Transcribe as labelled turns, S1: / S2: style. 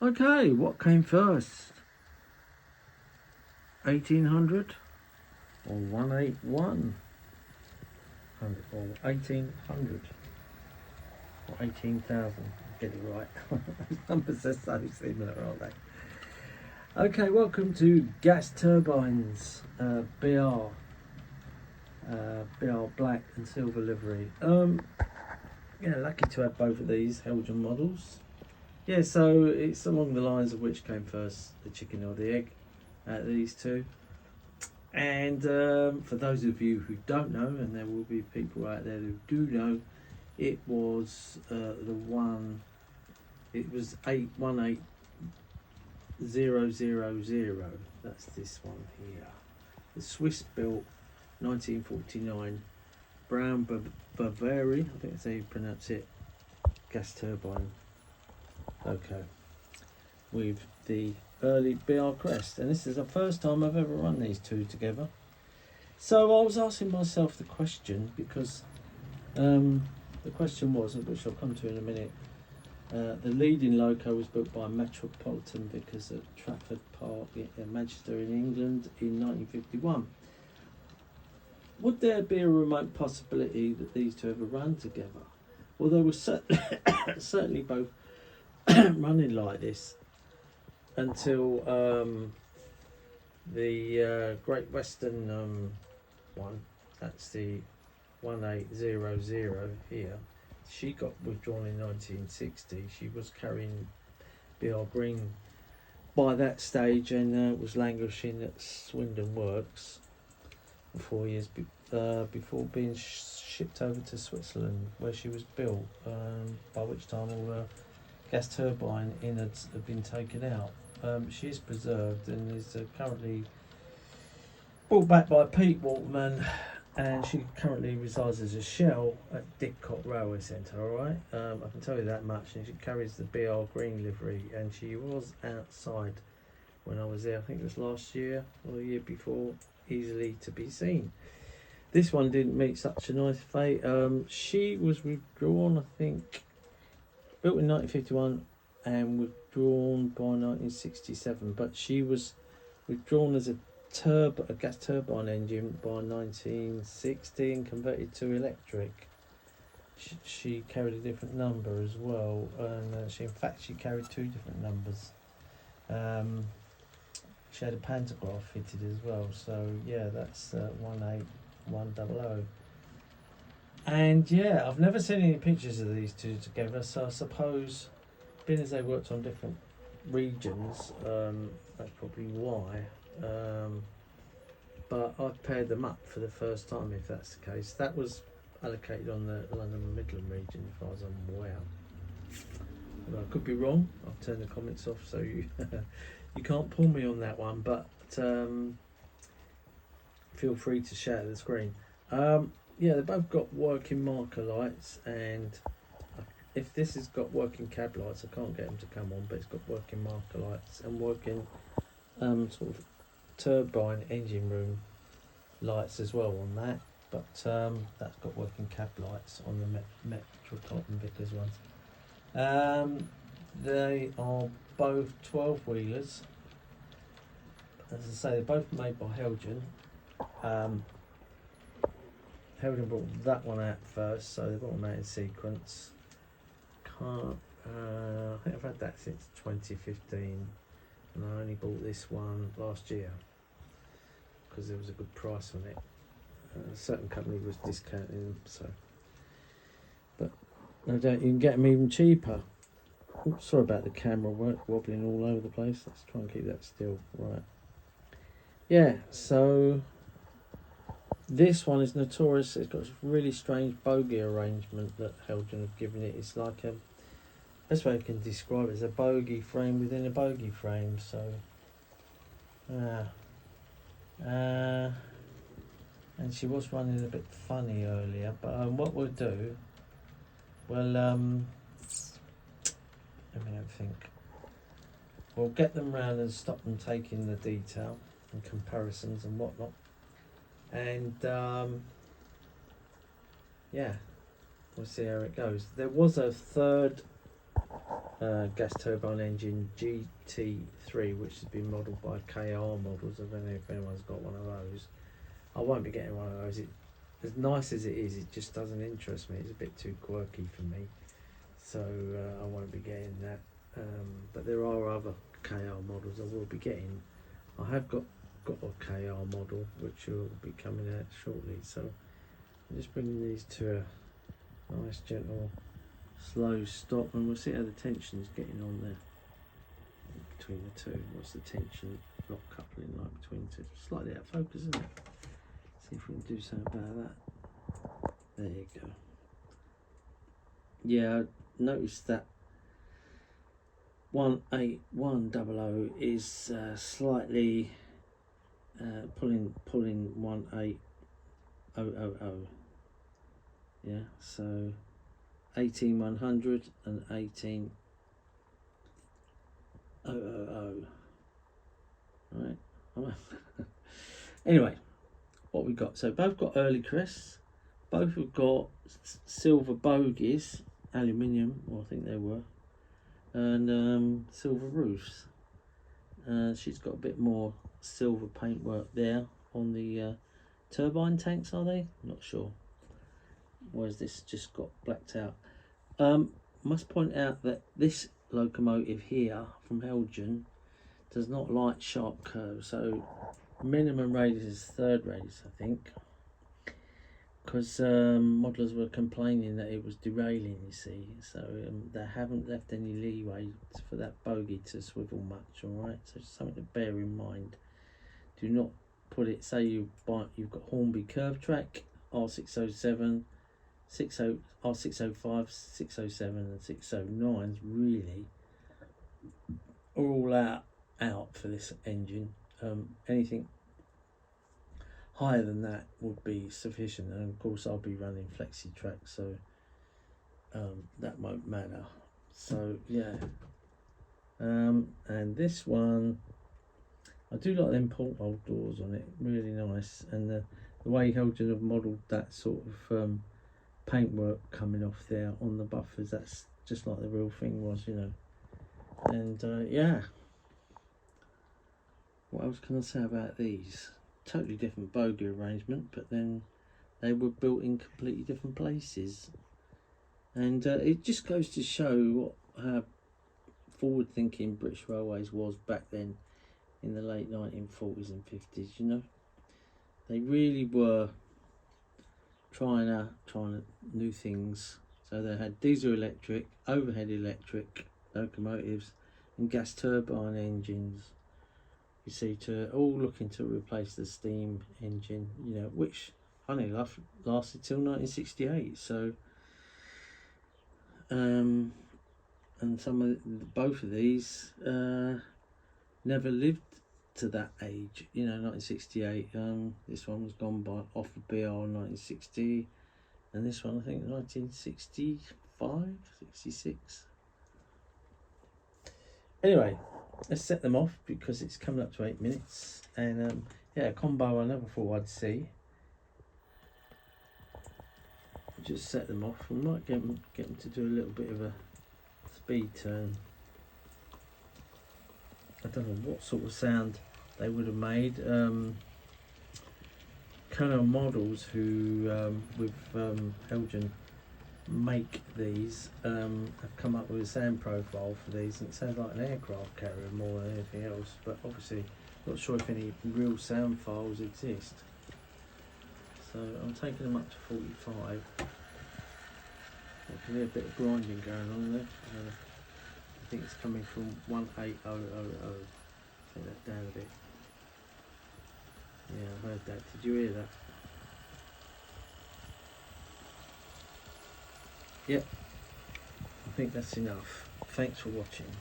S1: Okay, what came first? 1800 or 181? Or 1800 or 18,000? Get it right. Numbers are so similar, aren't they? Okay, welcome to gas turbines, BR black and silver livery. Yeah, lucky to have both of these Heljan models. Yeah, so it's along the lines of which came first, the chicken or the egg, these two. And for those of you who don't know, and there will be people out there who do know, it was it was 818000. That's this one here. The Swiss built 1949 Brown Bavaria, I think that's how you pronounce it, gas turbine. Okay, with the early BR crest, and this is the first time I've ever run these two together. So I was asking myself the question, because the question was, which I'll come to in a minute, the leading loco was built by Metropolitan Vickers at Trafford Park in Manchester in England in 1951. Would there be a remote possibility that these two ever ran together? Well, they were certainly both running like this until the Great Western one, that's the 1800 here, she got withdrawn in 1960. She was carrying BR Green by that stage and was languishing at Swindon Works for 4 years before being shipped over to Switzerland, where she was built, by which time all the gas turbine innards have been taken out. She is preserved and is currently brought back by Pete Waterman, and she currently resides as a shell at Didcot Railway Centre. Alright, I can tell you that much. And she carries the BR Green livery, and she was outside when I was there. I think it was last year or the year before, easily to be seen. This one didn't meet such a nice fate. She was withdrawn, I think, built in 1951 and withdrawn by 1967, but she was withdrawn as a gas turbine engine by 1960 and converted to electric. She carried a different number as well, and in fact she carried two different numbers. She had a pantograph fitted as well, so yeah, that's 18100. And yeah, I've never seen any pictures of these two together, so I suppose, being as they worked on different regions, that's probably why. But I've paired them up for the first time, if that's the case. That was allocated on the London Midland region, as far as I'm aware. Well, I could be wrong. I've turned the comments off, so you you can't pull me on that one. But feel free to shout at the screen. Yeah, they've both got working marker lights, and if this has got working cab lights, I can't get them to come on, but it's got working marker lights and working sort of turbine engine room lights as well on that, but that's got working cab lights on the Metropolitan Vickers ones. They are both 12-wheelers. As I say, they're both made by Heljan. Heljan brought that one out first, so they brought them out in sequence. I think I've had that since 2015, and I only bought this one last year because there was a good price on it. A certain company was discounting them, so. But no doubt you can get them even cheaper. Oops, sorry about the camera work wobbling all over the place. Let's try and keep that still. Right. Yeah, so this one is notorious. It's got a really strange bogey arrangement that Heljan have given it. It's like a, best way I can describe it is a bogey frame within a bogey frame. So, and she was running a bit funny earlier. But what we'll do, well, let me have a think. We'll get them round and stop them taking the detail and comparisons and whatnot. And yeah, we'll see how it goes. There was a third gas turbine engine GT3, which has been modelled by KR Models. I don't know if anyone's got one of those. I won't be getting one of those. As nice as it is, it just doesn't interest me. It's a bit too quirky for me, so I won't be getting that. But there are other KR models I will be getting. I have got a KR model which will be coming out shortly, so I'm just bringing these to a nice gentle slow stop, and we'll see how the tension's getting on there between the two. What's the tension not coupling like between two? Slightly out of focus, isn't it? See if we can do something about that. There you go. Yeah, I noticed that 18100 is slightly pulling 18000. Yeah, so 18100 and 18000. Right. Anyway, what we got? So both got early crests. Both have got silver bogies, aluminium, or I think they were, and silver roofs. She's got a bit more silver paintwork there on the turbine tanks, are they? Not sure. Whereas this just got blacked out. Must point out that this locomotive here from Heljan does not like sharp curves, so minimum radius is third radius, I think, because modellers were complaining that it was derailing, you see, so they haven't left any leeway for that bogie to swivel much. All right, so something to bear in mind. Do not put it, say you've got Hornby curve track, R607, R605, 607 and 609s really are all out for this engine. Anything higher than that would be sufficient, and of course I'll be running flexi track, so that won't matter. So yeah, and this one, I do like them porthole doors on it, really nice, and the way Heljan have modelled that sort of paintwork coming off there on the buffers, that's just like the real thing was, you know. And yeah, what else can I say about these? Totally different bogie arrangement, but then they were built in completely different places, and it just goes to show how forward thinking British Railways was back then in the late 1940s and 50s. You know, they really were trying new things. So they had diesel electric, overhead electric locomotives and gas turbine engines, you see, to all looking to replace the steam engine, you know, which funny enough lasted till 1968. So and both of these never lived to that age, you know. 1968, this one was gone by off of BR in 1960, and this one I think 1965, 66. Anyway, let's set them off because it's coming up to 8 minutes, and yeah, a combo I never thought I'd see. Just set them off. We might get them to do a little bit of a speed turn. I don't know what sort of sound they would have made. Kind of models who with Heljan make these have come up with a sound profile for these, and it sounds like an aircraft carrier more than anything else, but obviously not sure if any real sound files exist. So I'm taking them up to 45. I can hear a bit of grinding going on there. I think it's coming from 18000. Take that down a bit. Yeah, I heard that. Did you hear that? Yep. I think that's enough. Thanks for watching.